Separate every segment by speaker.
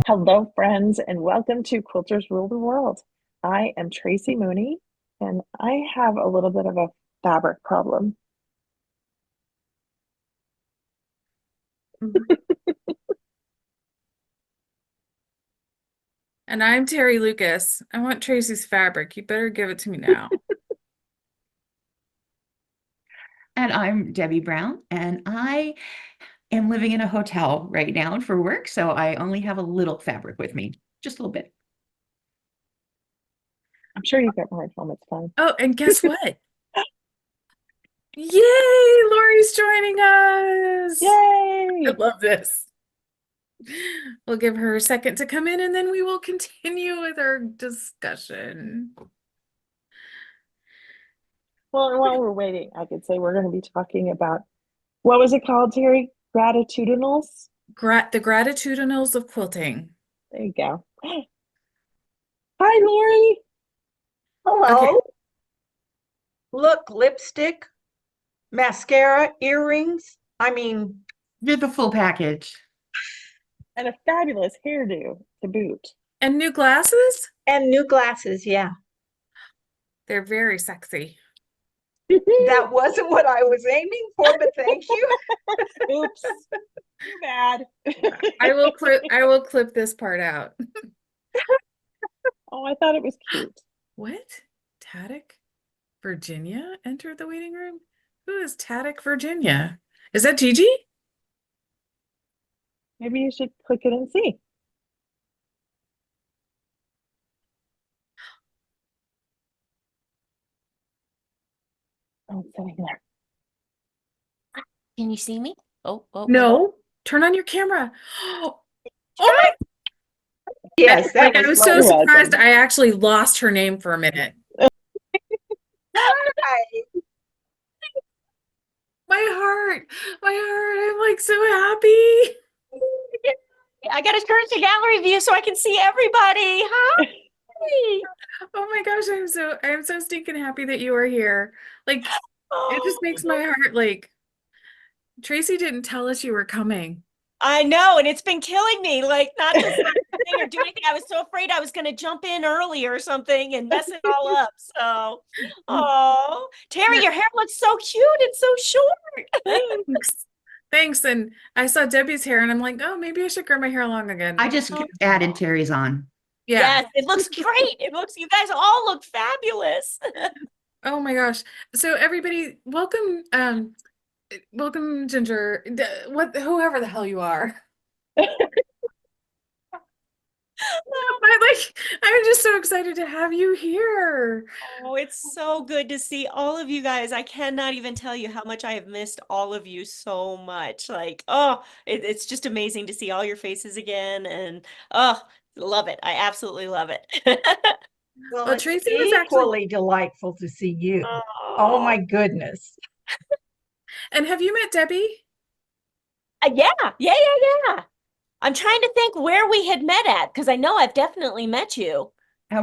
Speaker 1: Hello, friends, and welcome to Quilters Rule the World. I am Tracy Mooney, and I have a little bit of a fabric problem.
Speaker 2: And I'm Terry Lucas. I want Tracy's fabric. You better give it to me now.
Speaker 3: And I'm Debbie Brown, and I am living in a hotel right now for work, so I only have a little fabric with me, just a little bit.
Speaker 1: I'm sure you get more at home. It's fine.
Speaker 2: Oh, and guess what? Yay! Lori's joining us. I
Speaker 1: Yay!
Speaker 2: love this. We'll give her a second to come in and then we will continue with our discussion.
Speaker 1: Well, and while we're waiting, I could say we're going to be talking about what was it called, Terry? Gratitudinals?
Speaker 2: The Gratitudinals of Quilting.
Speaker 1: There you go. Hi, Lori.
Speaker 2: Okay.
Speaker 4: Hello. Look, lipstick, mascara, earrings. I mean,
Speaker 3: Did the full package.
Speaker 1: And a fabulous hairdo to boot.
Speaker 2: And new glasses?
Speaker 4: and new glasses. Yeah,
Speaker 2: They're very sexy.
Speaker 4: that wasn't what I was aiming for, but thank you.
Speaker 1: Oops. Too bad.
Speaker 2: I will clip this part out.
Speaker 1: Oh, I thought it was cute.
Speaker 2: What? Tatic? Virginia entered the waiting room? Who is Tatic, Virginia? Is that Gigi?
Speaker 1: Maybe you should click it and see. Oh, it's sitting there.
Speaker 5: Can you see me? Oh.
Speaker 2: No. Turn on your camera. Oh my,
Speaker 4: Yes, that
Speaker 2: I
Speaker 4: was
Speaker 2: was so
Speaker 1: You're
Speaker 2: surprised
Speaker 1: welcome.
Speaker 2: I actually lost her name for a minute.
Speaker 4: right.
Speaker 2: My heart, I'm like so happy.
Speaker 5: I got to turn to gallery view so I can see everybody. Hi.
Speaker 2: Oh my gosh, I am so stinking happy that you are here. Like it just makes my heart like Tracy didn't tell us you were coming.
Speaker 5: I know, and it's been killing me. Like, not to say anything or do anything. I was so afraid I was going to jump in early or something and mess it all up. So, oh, Terry, your hair looks so cute. It's so short.
Speaker 2: Thanks. Thanks. And I saw Debbie's hair and I'm like, oh, maybe I should grow my hair long again.
Speaker 3: I just added Terry's on.
Speaker 2: Yeah.
Speaker 5: Yes, it looks great. You guys all look fabulous.
Speaker 2: Oh my gosh. So everybody, welcome Ginger. Whoever the hell you are. I'm just so excited to have you here.
Speaker 5: Oh, it's so good to see all of you guys. I cannot even tell you how much I have missed all of you so much. Like, oh, it's just amazing to see all your faces again. And oh, love it. I absolutely love it.
Speaker 4: Well,
Speaker 2: Well,
Speaker 4: it's
Speaker 2: Tracy was actually,
Speaker 4: equally delightful to see you. Oh
Speaker 5: Oh,
Speaker 4: my goodness.
Speaker 2: and have you met Debbie?
Speaker 5: yeah. I'm trying to think where we had met at because I know I've definitely met you.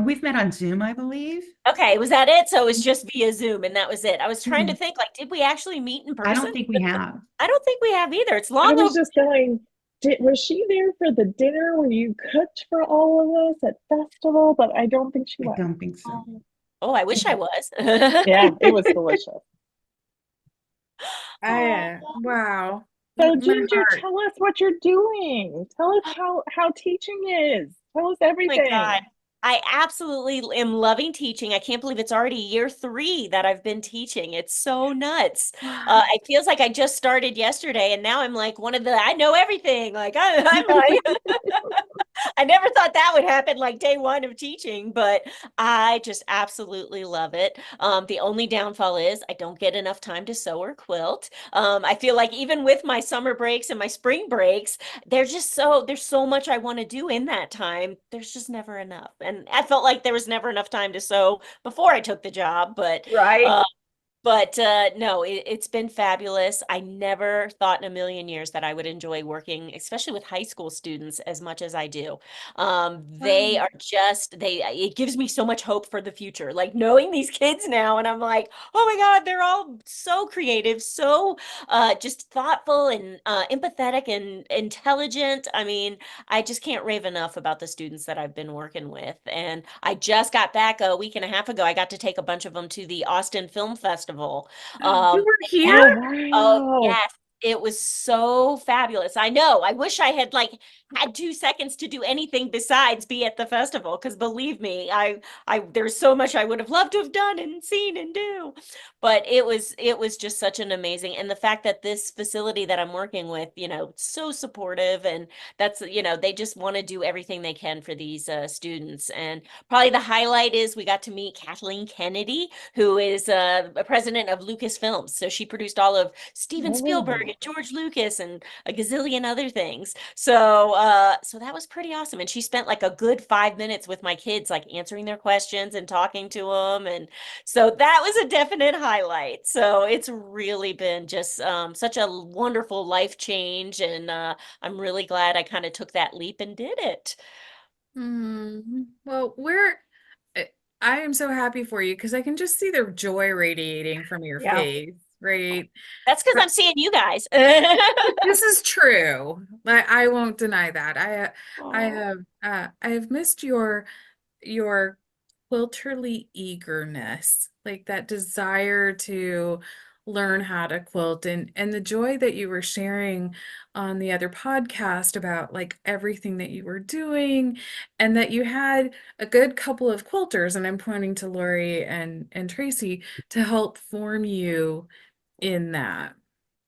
Speaker 3: We've met on Zoom, I believe.
Speaker 5: Okay, was that it? So it was just via Zoom and that was it. I was trying to
Speaker 3: Mhm.
Speaker 5: think, like, did we actually meet in
Speaker 3: I
Speaker 5: person?
Speaker 3: don't think we have.
Speaker 5: I don't think we have either. It's
Speaker 1: I
Speaker 5: long
Speaker 1: was
Speaker 5: over.
Speaker 1: just going, was she there for the dinner where you cooked for all of us at festival? But I don't think she
Speaker 3: I
Speaker 1: was.
Speaker 3: don't think so.
Speaker 5: Oh, I wish I was.
Speaker 1: Yeah, it was delicious.
Speaker 5: Oh,
Speaker 2: Wow.
Speaker 1: So,
Speaker 2: My
Speaker 1: Ginger,
Speaker 2: heart.
Speaker 1: tell us what you're doing. Tell us how teaching is. Tell us
Speaker 5: my God.
Speaker 1: everything.
Speaker 5: I absolutely am loving teaching. I can't believe it's already year 3 that I've been teaching. It's so nuts. It feels like I just started yesterday, and now I'm like one of I know everything. Like I'm like, I never thought that would happen like day 1 of teaching, but I just absolutely love it. The only downfall is I don't get enough time to sew or quilt. I feel like even with my summer breaks and my spring breaks, there's so much I want to do in that time. There's just never enough. And I felt like there was never enough time to sew before I took the job,
Speaker 4: Right.
Speaker 5: But no, it's been fabulous. I never thought in a million years that I would enjoy working, especially with high school students, as much as I do. They
Speaker 1: Wow.
Speaker 5: are just it gives me so much hope for the future. Like knowing these kids now, and I'm like, oh my God, they're all so creative, so just thoughtful and empathetic and intelligent. I mean, I just can't rave enough about the students that I've been working with. And I just got back a week and a half ago. I got to take a bunch of them to the Austin Film Festival.
Speaker 2: You were
Speaker 5: And
Speaker 1: Oh,
Speaker 2: here?
Speaker 5: oh
Speaker 1: wow.
Speaker 5: yes, it was so fabulous. I know. I wish I had like had 2 seconds to do anything besides be at the festival. Because believe me, there's so much I would have loved to have done and seen and do. But it was just such an amazing, and the fact that this facility that I'm working with, so supportive, and that's, they just want to do everything they can for these students. And probably the highlight is we got to meet Kathleen Kennedy, who is a president of Lucasfilms. So she produced all of Steven Spielberg
Speaker 1: Oh,
Speaker 5: and George Lucas and a gazillion other things. So that was pretty awesome. And she spent like a good 5 minutes with my kids, like answering their questions and talking to them. And so that was a definite highlight. So it's really been just such a wonderful life change. And I'm really glad I kind of took that leap and did it.
Speaker 2: Well, I I am so happy for you because I can just see the joy radiating from your
Speaker 1: yeah.
Speaker 2: face, right?
Speaker 5: That's because I'm seeing you guys.
Speaker 2: This is true. I won't deny that.
Speaker 1: Oh,
Speaker 2: I have missed your quilterly eagerness, like that desire to learn how to quilt, and the joy that you were sharing on the other podcast about like everything that you were doing, and that you had a good couple of quilters, and I'm pointing to Lori and Tracy to help form you in that.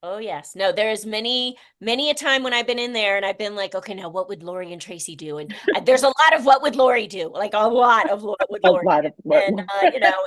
Speaker 5: Oh yes. No, there's many a time when I've been in there and I've been like, okay, now what would Lori and Tracy do? And there's a lot of what would Lori do? Like a lot of what would
Speaker 1: a
Speaker 5: Lori
Speaker 1: lot
Speaker 5: do?
Speaker 1: of what?
Speaker 5: And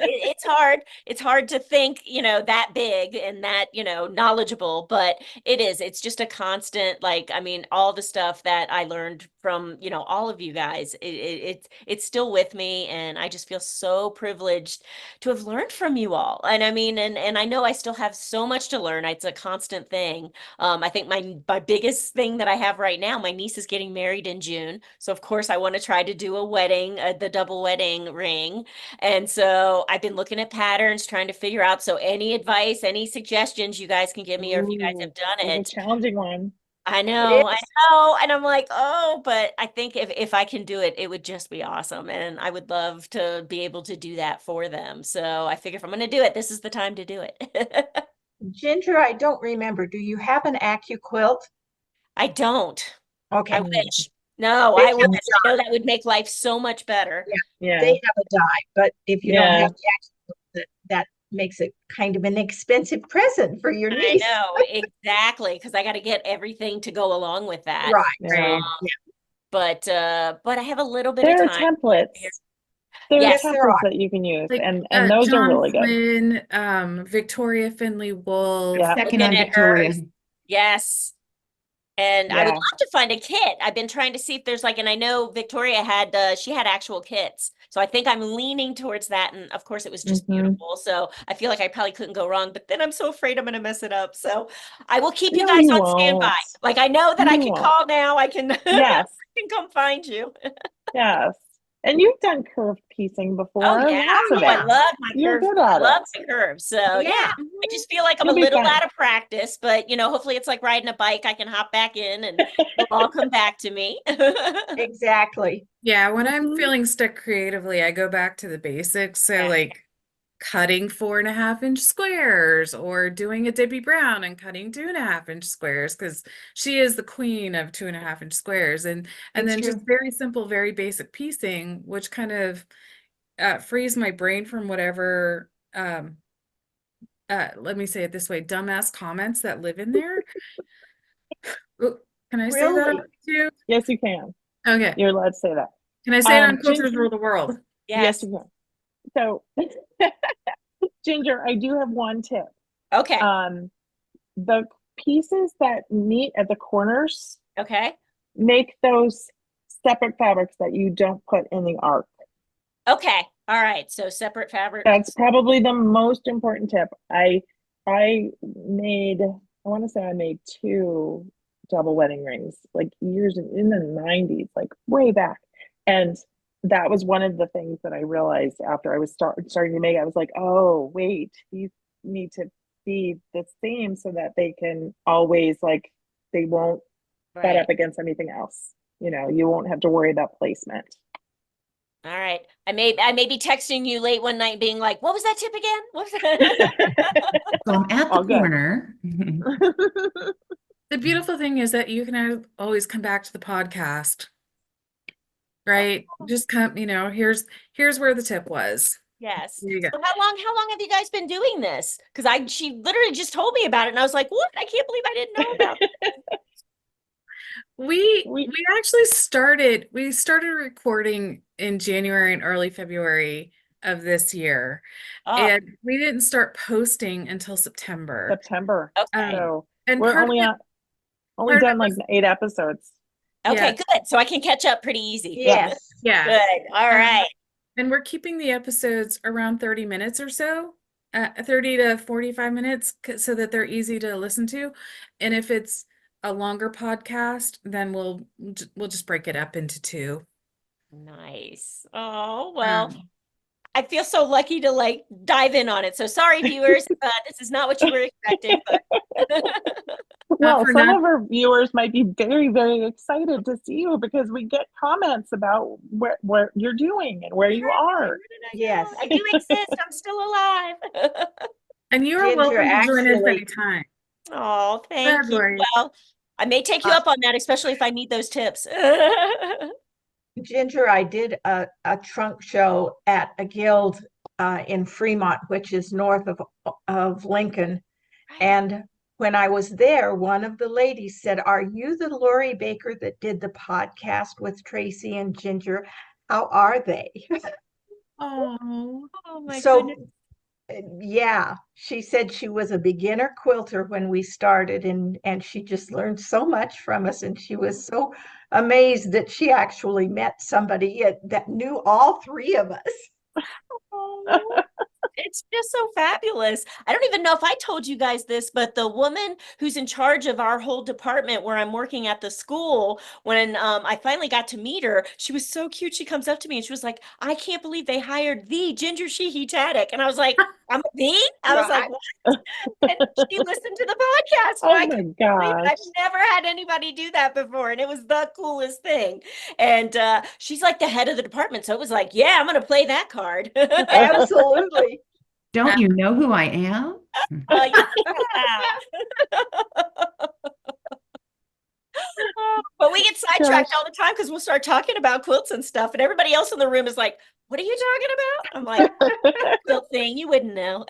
Speaker 5: it's hard. It's hard to think, that big and that, knowledgeable, but it is. It's just a constant, like, I mean, all the stuff that I learned from, all of you guys, it's still with me, and I just feel so privileged to have learned from you all. And I mean, and I know I still have so much to learn. It's a constant thing. I think my biggest thing that I have right now, my niece is getting married in June. So of course I want to try to do a wedding, the double wedding ring. And so I've been looking at patterns, trying to figure out. So any advice, any suggestions you guys can give me, or if you guys
Speaker 1: Ooh,
Speaker 5: have done
Speaker 1: it's a
Speaker 5: it.
Speaker 1: challenging one.
Speaker 5: I
Speaker 4: It
Speaker 5: know, I
Speaker 4: is.
Speaker 5: know. And I'm like, oh, but I think if I can do it, it would just be awesome. And I would love to be able to do that for them. So I figure if I'm going to do it, this is the time to do it.
Speaker 4: Ginger, I don't remember. Do you have an quilt?
Speaker 5: I don't. I
Speaker 4: Okay.
Speaker 1: Mm,
Speaker 5: wish. No,
Speaker 4: They
Speaker 5: I
Speaker 4: have
Speaker 5: wish.
Speaker 4: a
Speaker 5: I know
Speaker 4: die.
Speaker 5: that would make life so much better.
Speaker 4: Yeah,
Speaker 1: yeah,
Speaker 4: they have a die, but if you don't
Speaker 1: yeah.
Speaker 4: have the quilt, that makes it kind of an expensive present for your
Speaker 5: I
Speaker 4: niece.
Speaker 5: know, exactly, because I got to get everything to go along with that.
Speaker 4: Right.
Speaker 1: Yeah.
Speaker 2: Right.
Speaker 5: Um, but I have a little bit of
Speaker 1: There are
Speaker 5: time.
Speaker 1: templates. There are
Speaker 4: Yes,
Speaker 5: Yes.
Speaker 4: there
Speaker 1: templates
Speaker 4: are.
Speaker 1: that you can use,
Speaker 2: Like
Speaker 1: and those are
Speaker 2: John
Speaker 1: really good.
Speaker 2: Flynn, Victoria Finley Wolf.
Speaker 1: Yeah,
Speaker 3: Second
Speaker 5: Looking
Speaker 3: on
Speaker 5: at
Speaker 3: Victoria.
Speaker 5: hers. Yes. And I would
Speaker 1: yeah.
Speaker 5: love to find a kit. I've been trying to see if there's like, and I know Victoria had, she had actual kits. So I think I'm leaning towards that. And of course, it was just
Speaker 1: Hmm.
Speaker 5: beautiful. So I feel like I probably couldn't go wrong, but then I'm so afraid I'm going to mess it up. So I will keep you
Speaker 1: No,
Speaker 5: guys
Speaker 1: you
Speaker 5: on standby.
Speaker 1: won't.
Speaker 5: Like I know that I
Speaker 1: You
Speaker 5: can
Speaker 1: won't.
Speaker 5: call now. I can, I
Speaker 1: Yes,
Speaker 5: can come find you.
Speaker 1: yes. And you've done curved piecing
Speaker 5: Oh
Speaker 1: before,
Speaker 5: yeah.
Speaker 1: lots
Speaker 4: Oh,
Speaker 1: of
Speaker 5: Oh, I
Speaker 1: it.
Speaker 4: yeah.
Speaker 5: love my
Speaker 1: You're
Speaker 5: curves.
Speaker 1: good
Speaker 5: I
Speaker 1: at it.
Speaker 5: love my curves. So yeah,
Speaker 4: Yeah,
Speaker 5: I just feel like I'm a
Speaker 1: You'll be
Speaker 5: little
Speaker 1: fine.
Speaker 5: out of practice, but hopefully it's like riding a bike. I can hop back in and it'll all come back to me.
Speaker 4: exactly.
Speaker 2: Yeah, when I'm
Speaker 1: Hmm.
Speaker 2: feeling stuck creatively, I go back to the basics. So
Speaker 5: Yeah.
Speaker 2: like cutting 4.5 inch squares, or doing a Debbie Brown and cutting 2.5 inch squares, because she is the queen of 2.5 inch squares. And
Speaker 4: It's
Speaker 2: then just
Speaker 4: true.
Speaker 2: very simple, very basic piecing, which kind of frees my brain from whatever let me say it this way, dumbass comments that live in there. Ooh, can I say that on
Speaker 4: Really?
Speaker 2: YouTube?
Speaker 1: Yes, you can.
Speaker 2: Okay.
Speaker 1: You're allowed to say that.
Speaker 2: Can I say it on Quilters
Speaker 1: Ginger,
Speaker 2: Rule the World?
Speaker 1: yes,
Speaker 5: Yes.
Speaker 1: you can. So, Ginger, I do have one tip.
Speaker 5: Okay.
Speaker 1: The pieces that meet at the corners,
Speaker 5: Okay.
Speaker 1: make those separate fabrics that you don't put in the arc.
Speaker 5: Okay. All right, so separate fabric.
Speaker 1: That's probably the most important tip. I made, I want to say I made two double wedding rings like years in the 90s, like way back. And that was one of the things that I realized after I was starting to make. I was like, oh, wait, these need to be the same so that they can always like they won't butt
Speaker 5: Right.
Speaker 1: up against anything else. You won't have to worry about placement.
Speaker 5: All right. I may be texting you late one night being like, what was that tip again? What was that?
Speaker 3: So I'm at the
Speaker 1: All good.
Speaker 3: corner.
Speaker 2: The beautiful thing is that you can always come back to the podcast, right? Just come, here's where the tip was.
Speaker 5: Yes.
Speaker 2: There you go.
Speaker 5: So how long have you guys been doing this? Because she literally just told me about it and I was like, what? I can't believe I didn't know about it.
Speaker 2: We actually started recording in January and early February of this year.
Speaker 5: Oh,
Speaker 2: And we didn't start posting until September.
Speaker 1: September.
Speaker 5: okay.
Speaker 1: So
Speaker 2: And
Speaker 1: we're
Speaker 2: part
Speaker 1: only
Speaker 2: of it,
Speaker 1: only
Speaker 2: part of
Speaker 1: done
Speaker 2: it
Speaker 1: like
Speaker 2: was-
Speaker 1: 8 episodes.
Speaker 5: Okay,
Speaker 2: yeah.
Speaker 5: good. So I can catch up pretty easy.
Speaker 4: Yes.
Speaker 2: Yeah.
Speaker 5: Good. All right.
Speaker 2: And we're keeping the episodes around 30 minutes or so, 30 to 45 minutes, so that they're easy to listen to. And if it's a longer podcast, then we'll just break it up into 2.
Speaker 5: Nice. Oh, well,
Speaker 2: Um,
Speaker 5: I feel so lucky to like dive in on it. So sorry, viewers, this is not what you were expecting, but
Speaker 1: Well,
Speaker 2: for
Speaker 1: some
Speaker 2: now.
Speaker 1: of our viewers might be very, very excited to see you because we get comments about what you're doing and where you are.
Speaker 5: where did I go?
Speaker 4: Yes.
Speaker 5: I do exist. I'm still alive.
Speaker 2: And you are
Speaker 4: Ginger,
Speaker 2: welcome to join us
Speaker 4: actually-
Speaker 2: anytime.
Speaker 5: Oh, thank you.
Speaker 2: Lori.
Speaker 5: Well, I may take you up on that, especially if I need those tips.
Speaker 4: Ginger, I did a trunk show at a guild in Fremont, which is north of Lincoln. And when I was there, one of the ladies said, "Are you the Lori Baker that did the podcast with Tracy and Ginger? How are they?"
Speaker 2: Oh,
Speaker 5: Oh my
Speaker 4: So,
Speaker 5: goodness.
Speaker 4: yeah, she said she was a beginner quilter when we started, and she just learned so much from us. And she was so amazed that she actually met somebody that knew all 3 of us.
Speaker 5: Oh, it's just so fabulous. I don't even know if I told you guys this, but the woman who's in charge of our whole department where I'm working at the school, when I finally got to meet her, she was so cute. She comes up to me and she was like, I can't believe they hired the Ginger Sheehy-Tatic. And I was like, I'm the? I was like,
Speaker 4: Right.
Speaker 5: what? And she listened to the podcast. So
Speaker 1: Oh
Speaker 5: I
Speaker 1: my
Speaker 5: couldn't believe it.
Speaker 1: gosh.
Speaker 5: I've never had anybody do that before. And it was the coolest thing. And she's like the head of the department. So it was like, yeah, I'm going to play that card.
Speaker 4: Absolutely.
Speaker 3: Don't you know who I am?
Speaker 5: Yeah. But we get sidetracked all the time because we'll start talking about quilts and stuff, and everybody else in the room is like, "What are you talking about?" I'm like, "Quilt thing, you wouldn't know."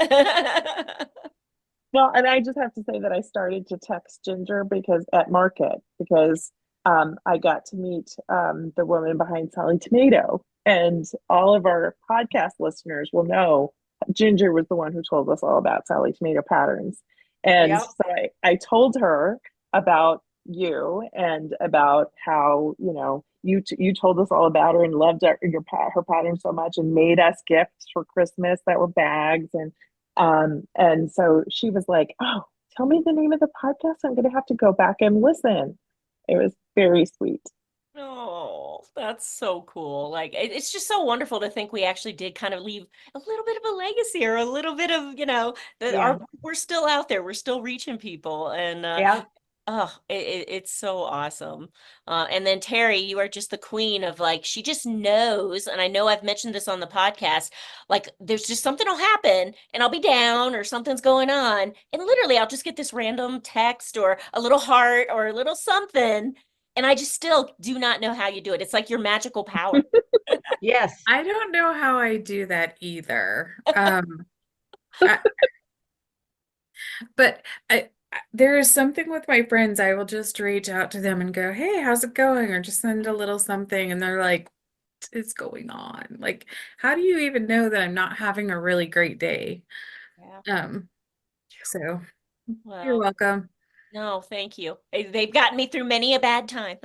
Speaker 1: Well, and I just have to say that I started to text Ginger at market because I got to meet the woman behind Sally Tomato, and all of our podcast listeners will know Ginger was the one who told us all about Sally Tomato patterns. And
Speaker 4: Yep.
Speaker 1: so I told her about you and about how you told us all about her and loved her pattern so much and made us gifts for Christmas that were bags and so she was like, oh, tell me the name of the podcast. I'm gonna have to go back and listen. It was very sweet.
Speaker 5: Oh, that's so cool. Like it's just so wonderful to think we actually did kind of leave a little bit of a legacy or a little bit of, that
Speaker 4: Yeah.
Speaker 5: we're still out there. We're still reaching people. And
Speaker 4: Yeah.
Speaker 5: oh, it's so awesome. And then Terry, you are just the queen of like, she just knows, and I know I've mentioned this on the podcast, like there's just something will happen and I'll be down or something's going on. And literally I'll just get this random text or a little heart or a little something. And I just still do not know how you do it. It's like your magical power.
Speaker 4: Yes.
Speaker 2: I don't know how I do that either. But there is something with my friends. I will just reach out to them and go, "Hey, how's it going?" Or just send a little something, and they're like, "What is going on? Like, how do you even know that I'm not having a really great day?"
Speaker 5: Yeah.
Speaker 2: So you're
Speaker 5: Well,
Speaker 2: welcome.
Speaker 5: no, thank you. They've gotten me through many a bad time.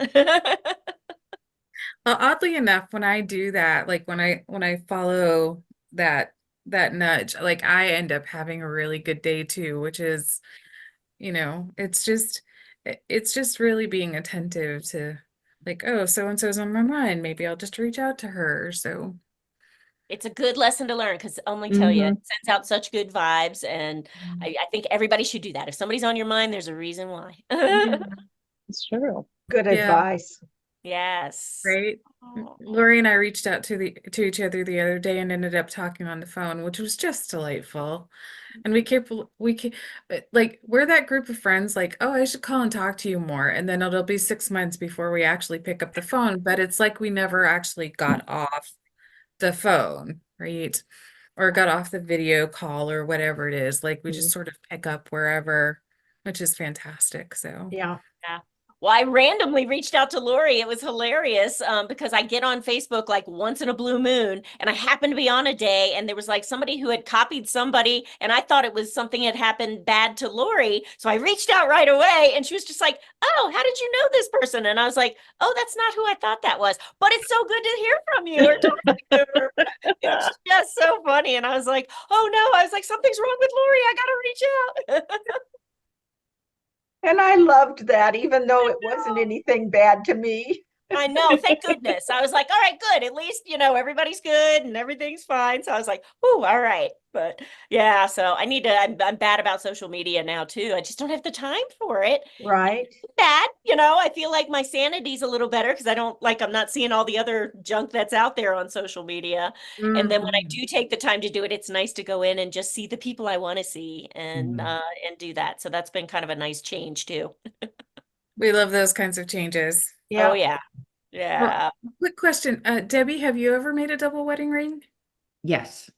Speaker 2: Well, oddly enough, when I do that, like when I follow that that nudge, like I end up having a really good day too, which is, it's just really being attentive to like, oh, so and so's on my mind. Maybe I'll just reach out to her. So,
Speaker 5: It's a good lesson to learn because only tell you, it
Speaker 1: Hmm.
Speaker 5: sends out such good vibes. And I think everybody should do that. If somebody's on your mind, there's a reason why.
Speaker 2: yeah,
Speaker 1: It's true.
Speaker 4: Good
Speaker 2: yeah,
Speaker 4: advice.
Speaker 5: Yes.
Speaker 2: right.
Speaker 5: Oh,
Speaker 2: Lori and I reached out to each other the other day and ended up talking on the phone, which was just delightful. And we keep like we're that group of friends like, oh, I should call and talk to you more. And then it'll be 6 months before we actually pick up the phone. But it's like we never actually got off the phone, right? Or got off the video call or whatever it is. Like we just
Speaker 1: Mhm.
Speaker 2: sort of pick up wherever, which is fantastic. So
Speaker 4: Yeah.
Speaker 5: yeah. Well, I randomly reached out to Lori. It was hilarious because I get on Facebook like once in a blue moon, and I happened to be on a day, and there was like somebody who had copied somebody, and I thought it was something had happened bad to Lori. So I reached out right away, and she was just like, "Oh, how did you know this person?" And I was like, "Oh, that's not who I thought that was, but it's so good to hear from you or talk to you." It was just so funny, and I was like, "Oh no!" I was like, "Something's wrong with Lori. I gotta reach out."
Speaker 4: And I loved that, even though it wasn't anything bad to me.
Speaker 5: I know, thank goodness. I was like, all right, good. At least, everybody's good and everything's fine. So I was like, oh, all right. But yeah, so I'm bad about social media now too. I just don't have the time for it.
Speaker 4: Right.
Speaker 5: Bad, I feel like my sanity's a little better because I'm not seeing all the other junk that's out there on social media. And then when I
Speaker 2: Mhm.
Speaker 5: do take the time to do it, it's nice to go in and just see the people I want to see and do that. So that's been kind of a nice change too.
Speaker 2: We love those kinds of changes.
Speaker 5: Oh
Speaker 4: Yeah.
Speaker 5: yeah.
Speaker 2: Well,
Speaker 5: Yeah.
Speaker 2: quick question. Debbie, have you ever made a double wedding ring?
Speaker 3: Yes,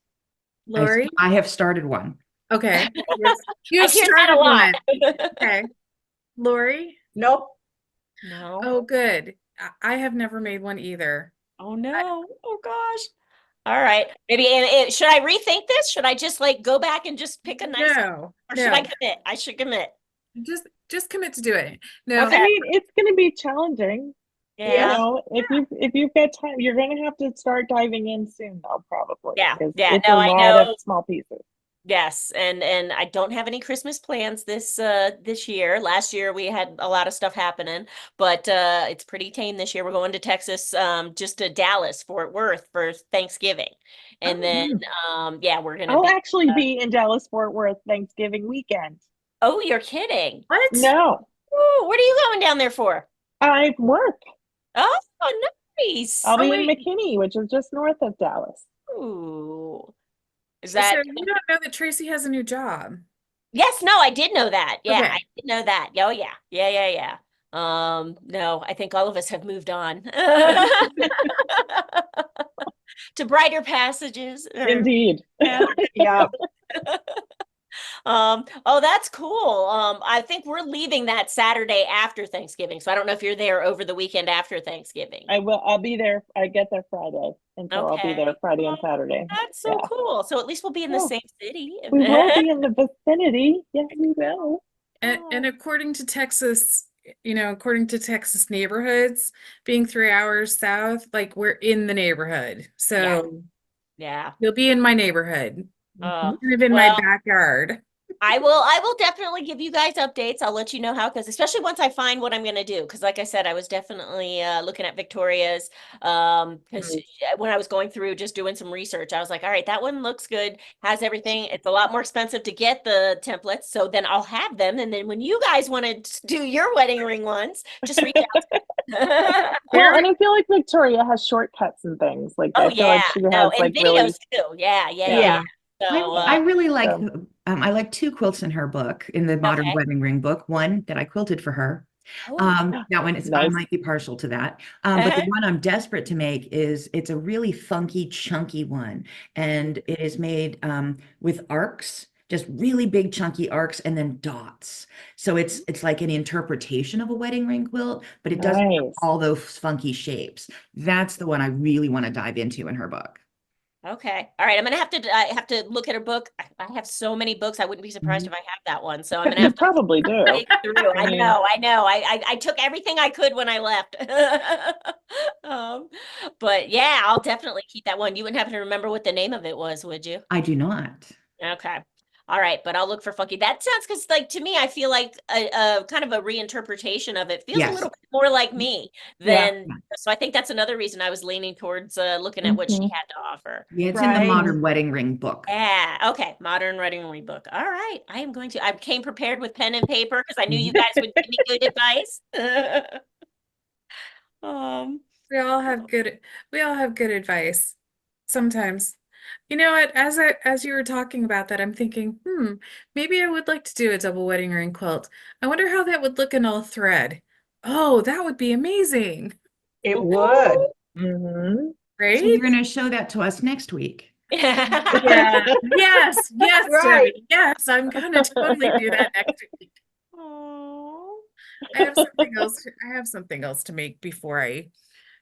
Speaker 2: Lori?
Speaker 3: I have started one.
Speaker 2: Okay. Yes. You
Speaker 5: I
Speaker 2: have
Speaker 5: hear that a
Speaker 2: started one.
Speaker 5: lot.
Speaker 2: Okay. Lori?
Speaker 4: Nope.
Speaker 5: No.
Speaker 2: Oh, good. I have never made one either.
Speaker 5: Oh
Speaker 2: I,
Speaker 5: no. Oh gosh. All right. Maybe should I rethink this? Should I just like go back and just pick a nice
Speaker 2: no,
Speaker 5: or should I
Speaker 2: no.
Speaker 5: commit? I should commit.
Speaker 2: Just commit to doing it. No.
Speaker 1: I
Speaker 5: Okay.
Speaker 1: mean, it's going to be challenging.
Speaker 5: Yeah.
Speaker 1: If you've got time, you're going to have to start diving in soon, though, probably,
Speaker 5: Yeah.
Speaker 1: because
Speaker 5: Yeah.
Speaker 1: it's a
Speaker 5: No, I
Speaker 1: lot of
Speaker 5: know.
Speaker 1: small pieces.
Speaker 5: Yes, and I don't have any Christmas plans this year. Last year we had a lot of stuff happening, but it's pretty tame this year. We're going to Texas, just to Dallas, Fort Worth for Thanksgiving. And
Speaker 2: Oh,
Speaker 5: then
Speaker 1: Mm.
Speaker 5: yeah, we're gonna
Speaker 1: I'll
Speaker 5: be
Speaker 1: actually be in Dallas Fort Worth Thanksgiving weekend.
Speaker 5: oh, you're kidding.
Speaker 2: what?
Speaker 1: No,
Speaker 5: Ooh, what are you going down there for?
Speaker 1: I work.
Speaker 5: Oh, nice.
Speaker 1: I'll
Speaker 2: Oh,
Speaker 1: be in
Speaker 2: wait.
Speaker 1: McKinney, which is just north of Dallas.
Speaker 5: Ooh. Is
Speaker 2: So
Speaker 5: that
Speaker 2: you don't know that Tracy has a new job.
Speaker 5: yes, no, I did know that. Yeah, I
Speaker 2: Okay.
Speaker 5: did know that. Oh yeah. Yeah, yeah, yeah. No, I think all of us have moved on to brighter passages.
Speaker 1: Indeed.
Speaker 5: Yeah.
Speaker 4: Yeah.
Speaker 5: Oh, that's cool. I think we're leaving that Saturday after Thanksgiving. So I don't know if you're there over the weekend after Thanksgiving.
Speaker 1: I will. I'll be there. I get there Friday, and so I'll be there
Speaker 5: Okay.
Speaker 1: Friday and
Speaker 5: Oh,
Speaker 1: Saturday.
Speaker 5: that's so
Speaker 1: Yeah.
Speaker 5: cool. So at least we'll be in the
Speaker 1: Oh,
Speaker 5: same city.
Speaker 1: we will be in the vicinity. Yes, we will.
Speaker 2: And according to Texas, according to Texas neighborhoods, being 3 hours south, like we're in the neighborhood.
Speaker 5: Yeah,
Speaker 2: So
Speaker 5: yeah.
Speaker 2: you'll be in my neighborhood,
Speaker 5: Uh,
Speaker 1: Mhm.
Speaker 2: kind of in my
Speaker 5: well,
Speaker 2: backyard.
Speaker 5: I will definitely give you guys updates. I'll let you know how, because especially once I find what I'm going to do. Because like I said, I was definitely looking at Victoria's. Because
Speaker 1: Nice.
Speaker 5: when I was going through just doing some research, I was like, all right, that one looks good, has everything. It's a lot more expensive to get the templates, so then I'll have them. And then when you guys want to do your wedding ring ones, just reach out to me.
Speaker 1: Well,
Speaker 2: Very
Speaker 1: and I feel like Victoria has shortcuts and things. Like
Speaker 5: Oh
Speaker 1: I feel
Speaker 5: yeah,
Speaker 1: like she
Speaker 5: no,
Speaker 1: has
Speaker 5: and
Speaker 1: like
Speaker 5: videos
Speaker 1: really,
Speaker 5: too. Yeah, yeah, yeah,
Speaker 1: yeah,
Speaker 5: yeah.
Speaker 4: Yeah.
Speaker 5: So
Speaker 3: I
Speaker 1: yeah.
Speaker 3: really like
Speaker 1: So
Speaker 3: I like two quilts in her book, in the Modern
Speaker 5: okay.
Speaker 3: Wedding Ring book. One that I quilted for her.
Speaker 5: Oh.
Speaker 3: That one is I
Speaker 1: nice.
Speaker 3: might be partial to that. But the one I'm desperate to make is it's a really funky, chunky one, and it is made with arcs, just really big, chunky arcs, and then dots. So it's like an interpretation of a wedding ring quilt, but it doesn't have
Speaker 1: Nice.
Speaker 3: all those funky shapes. That's the one I really want to dive into in her book.
Speaker 5: Okay. All right. I have to look at a book. I have so many books. I wouldn't be surprised if I have that one. So I'm gonna
Speaker 1: You
Speaker 5: have to
Speaker 1: probably do.
Speaker 5: dig through.
Speaker 1: I mean,
Speaker 5: I know. I took everything I could when I left. Um, but yeah, I'll definitely keep that one. You wouldn't happen to remember what the name of it was, would you?
Speaker 3: I do not.
Speaker 5: Okay. All right, but I'll look for funky. That sounds because, like, to me, I feel like a kind of a reinterpretation of it feels a
Speaker 3: Yes.
Speaker 5: little bit more like me
Speaker 1: Yeah.
Speaker 5: than. So I think that's another reason I was leaning towards looking at what she
Speaker 1: Mhm.
Speaker 5: had to offer.
Speaker 3: Yeah, it's in the
Speaker 1: Right.
Speaker 3: Modern Wedding Ring book.
Speaker 5: Yeah. Okay. Modern Writing Rebook. All right. I am going to. I came prepared with pen and paper because I knew you guys would give me good advice. Um.
Speaker 2: We all have good advice sometimes. You know what, as you were talking about that, I'm thinking, maybe I would like to do a double wedding ring quilt. I wonder how that would look in all thread. Oh, that would be amazing,
Speaker 4: It would.
Speaker 1: Mhm.
Speaker 3: So you're
Speaker 2: right?
Speaker 3: going to show that to us next week.
Speaker 2: Yeah. Yes, yes,
Speaker 4: Right.
Speaker 2: Debbie. Yes, I'm gonna totally do that next week.
Speaker 5: Aw.
Speaker 2: I have something else to make before I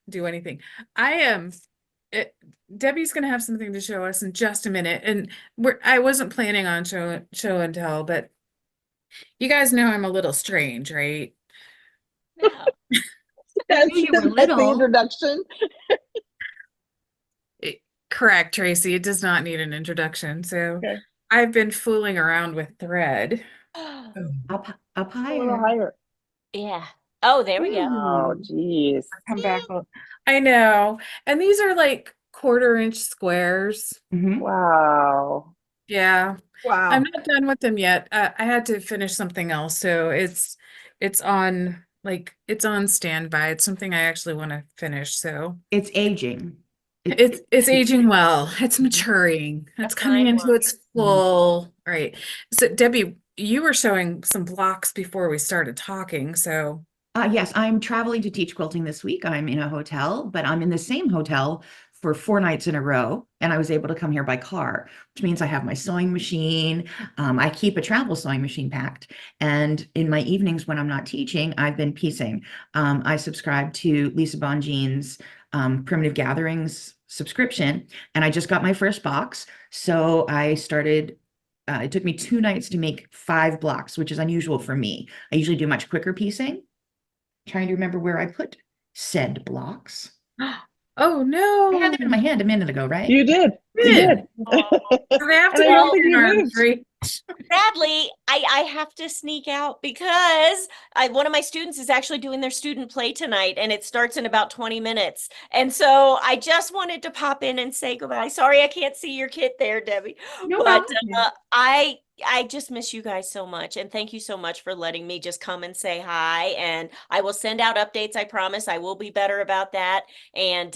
Speaker 2: do anything. I am Debbie's gonna have something to show us in just a minute, and I wasn't planning on show and tell, but you guys know I'm a little strange, right?
Speaker 5: No.
Speaker 3: I knew you were
Speaker 1: That's the
Speaker 3: little.
Speaker 1: introduction.
Speaker 2: Correct, Tracy. It does not need an introduction. So
Speaker 1: Okay.
Speaker 2: I've been fooling around with thread.
Speaker 3: Up
Speaker 1: A little
Speaker 3: higher.
Speaker 1: higher.
Speaker 5: Yeah. Oh, there we go.
Speaker 1: Oh, geez.
Speaker 2: Come back. I know. And these are like 1/4 inch squares.
Speaker 3: Mhm.
Speaker 1: Wow.
Speaker 2: Yeah.
Speaker 4: Wow.
Speaker 2: I'm not done with them yet. I had to finish something else, so it's on it's on standby. It's something I actually want to finish. So
Speaker 3: It's aging.
Speaker 2: it's aging well. It's maturing.
Speaker 5: A
Speaker 2: It's coming
Speaker 5: fine
Speaker 2: into
Speaker 5: wine.
Speaker 2: its full. Right. So Debbie, you were showing some blocks before we started talking. So
Speaker 3: Yes, I'm traveling to teach quilting this week. I'm in a hotel, but I'm in the same hotel for 4 nights in a row. And I was able to come here by car, which means I have my sewing machine. I keep a travel sewing machine packed. And in my evenings when I'm not teaching, I've been piecing. I subscribe to Lisa Bonjean's Primitive Gatherings subscription, and I just got my first box. So I started. It took me 2 nights to make 5 blocks, which is unusual for me. I usually do much quicker piecing. Trying to remember where I put said blocks.
Speaker 2: oh
Speaker 3: I had
Speaker 2: no.
Speaker 3: them in my hand a minute ago, right?
Speaker 1: You did. You
Speaker 2: Good.
Speaker 1: did.
Speaker 2: So they have
Speaker 1: And
Speaker 2: to
Speaker 1: I
Speaker 2: be
Speaker 1: don't think
Speaker 2: within
Speaker 1: you
Speaker 2: arm's
Speaker 1: moved.
Speaker 2: reach.
Speaker 5: Sadly, I have to sneak out because one of my students is actually doing their student play tonight and it starts in about 20 minutes. And so I just wanted to pop in and say goodbye. Sorry, I can't see your kit there, Debbie.
Speaker 3: No
Speaker 5: But
Speaker 3: problem.
Speaker 5: I just miss you guys so much. And thank you so much for letting me just come and say hi. And I will send out updates. I promise I will be better about that. And,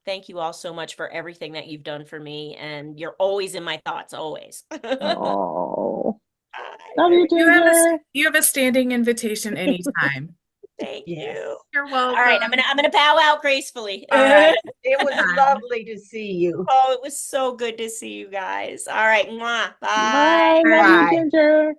Speaker 5: thank you all so much for everything that you've done for me. And you're always in my thoughts, always.
Speaker 1: Oh.
Speaker 5: Hi,
Speaker 1: Love
Speaker 5: there
Speaker 1: you,
Speaker 5: we go.
Speaker 1: Ginger.
Speaker 2: You have a standing invitation anytime.
Speaker 5: Thank
Speaker 4: Yes.
Speaker 5: you.
Speaker 2: You're
Speaker 5: All right,
Speaker 2: welcome.
Speaker 5: I'm gonna bow out gracefully.
Speaker 2: All right.
Speaker 4: It was lovely to see you.
Speaker 5: Oh, it was so good to see you guys. All right, mwah, bye.
Speaker 1: Bye. Love you,
Speaker 4: Bye.
Speaker 1: Ginger.